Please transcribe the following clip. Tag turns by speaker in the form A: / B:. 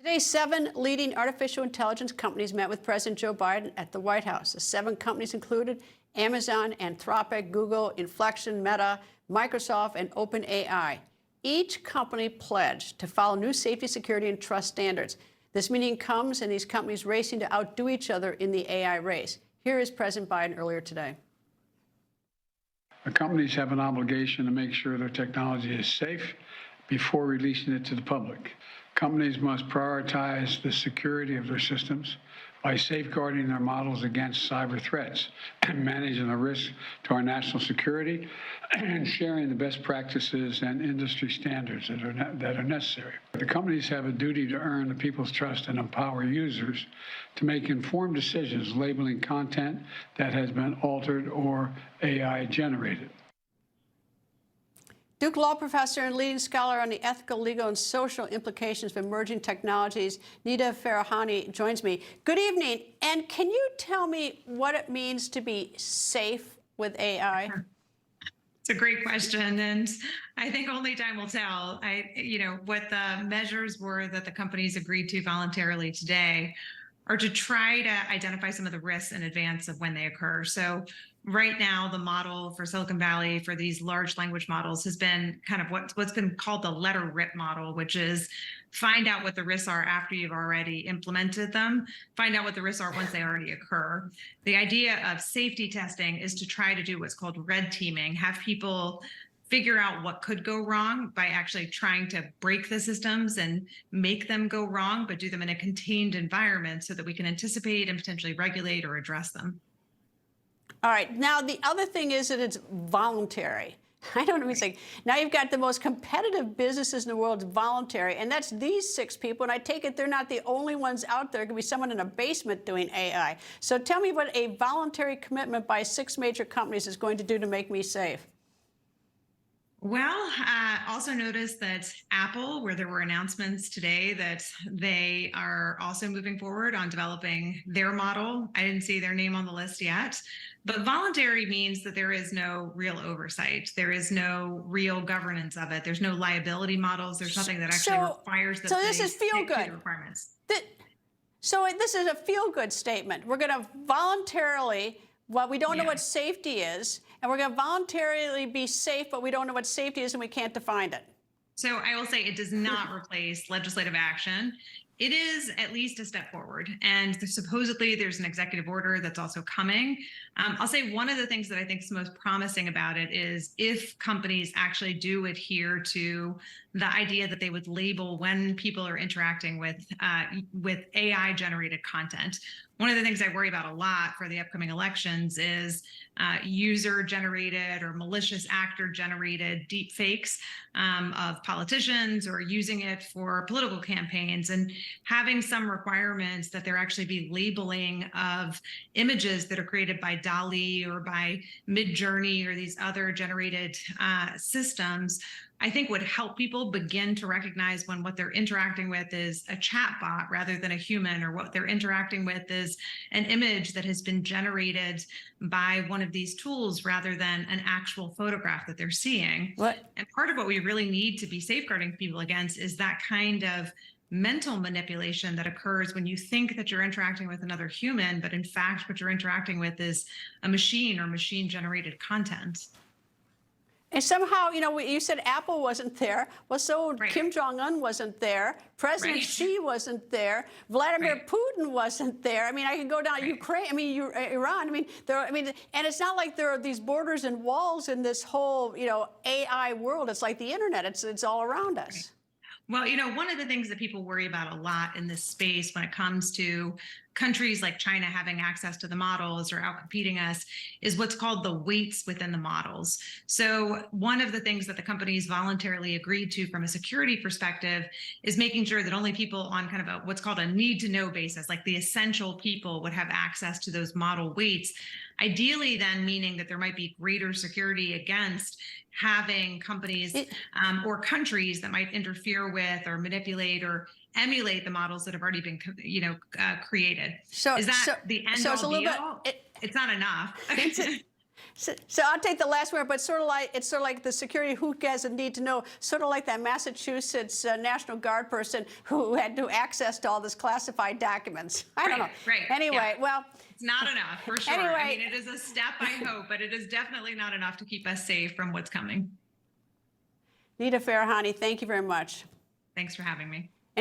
A: Today, 7 leading artificial intelligence companies met with President Joe Biden at the White House. The 7 companies included Amazon, Anthropic, Google, Inflection, Meta, Microsoft, and OpenAI. Each company pledged to follow new safety, security, and trust standards. This meeting comes and these companies racing to outdo each other in the AI race. Here is President Biden earlier today.
B: The companies have an obligation to make sure their technology is safe before releasing it to the public. Companies must prioritize the security of their systems by safeguarding their models against cyber threats and managing the risk to our national security and sharing the best practices and industry standards that are necessary. The companies have a duty to earn the people's trust and empower users to make informed decisions labeling content that has been altered or AI generated.
A: Duke Law professor and leading scholar on the ethical, legal, and social implications of emerging technologies, Nita Farahany, joins me. Good evening. And can you tell me what it means to be safe with AI?
C: It's a great question, and I think only time will tell. What the measures were that the companies agreed to voluntarily today are to try to identify some of the risks in advance of when they occur. So right now, the model for Silicon Valley for these large language models has been kind of what's been called the letter rip model, which is find out what the risks are after you've already implemented them, find out what the risks are once they already occur. The idea of safety testing is to try to do what's called red teaming, have people figure out what could go wrong by actually trying to break the systems and make them go wrong, but do them in a contained environment so that we can anticipate and potentially regulate or address them.
A: All right. Now, the other thing is that it's voluntary. I don't even think. Now you've got the most competitive businesses in the world voluntary, and that's these 6 people. And I take it they're not the only ones out there. It could be someone in a basement doing AI. So tell me what a voluntary commitment by 6 major companies is going to do to make me safe.
C: Well, also notice that Apple, where there were announcements today that they are also moving forward on developing their model. I didn't see their name on the list yet, but voluntary means that there is no real oversight. There is no real governance of it. There's no liability models. There's nothing that actually requires that.
A: So this is feel good.
C: Requirements.
A: So this is a feel good statement. We're going to voluntarily, well, we don't know what safety is, and we're going to voluntarily be safe, but we don't know what safety is and we can't define it.
C: So I will say it does not replace legislative action. It is at least a step forward. And supposedly there's an executive order that's also coming. I'll say one of the things that I think is most promising about it is if companies actually do adhere to the idea that they would label when people are interacting with AI generated content. One of the things I worry about a lot for the upcoming elections is user generated or malicious actor generated deep fakes of politicians or using it for political campaigns, and having some requirements that there actually be labeling of images that are created by DALL-E or by Midjourney or these other generated systems, I think would help people begin to recognize when what they're interacting with is a chat bot rather than a human, or what they're interacting with is an image that has been generated by one of these tools rather than an actual photograph that they're seeing. And part of what we really need to be safeguarding people against is that kind of mental manipulation that occurs when you think that you're interacting with another human, but in fact, what you're interacting with is a machine or machine generated content.
A: And somehow, you said Apple wasn't there. Well, so Kim Jong-un wasn't there. President Xi wasn't there. Vladimir Putin wasn't there. I mean, I can go down Ukraine. I mean, Iran. And it's not like there are these borders and walls in this whole, AI world. It's like the internet. It's all around us.
C: Well, one of the things that people worry about a lot in this space when it comes to countries like China having access to the models or outcompeting us is what's called the weights within the models. So one of the things that the companies voluntarily agreed to from a security perspective is making sure that only people on kind of what's called a need to know basis, like the essential people, would have access to those model weights. Ideally then meaning that there might be greater security against having companies or countries that might interfere with or manipulate or emulate the models that have already been, created. So is that the end all be all? It's not enough.
A: So I'll take the last word, but it's sort of like the security who doesn't need to know, sort of like that Massachusetts National Guard person who had to access to all this classified documents. I don't know.
C: Right.
A: Anyway,
C: Yeah.
A: well.
C: It's not enough, for sure.
A: Anyway.
C: I mean, it is a step, I hope, but it is definitely not enough to keep us safe from what's coming.
A: Nita Farahany, thank you very much.
C: Thanks for having me.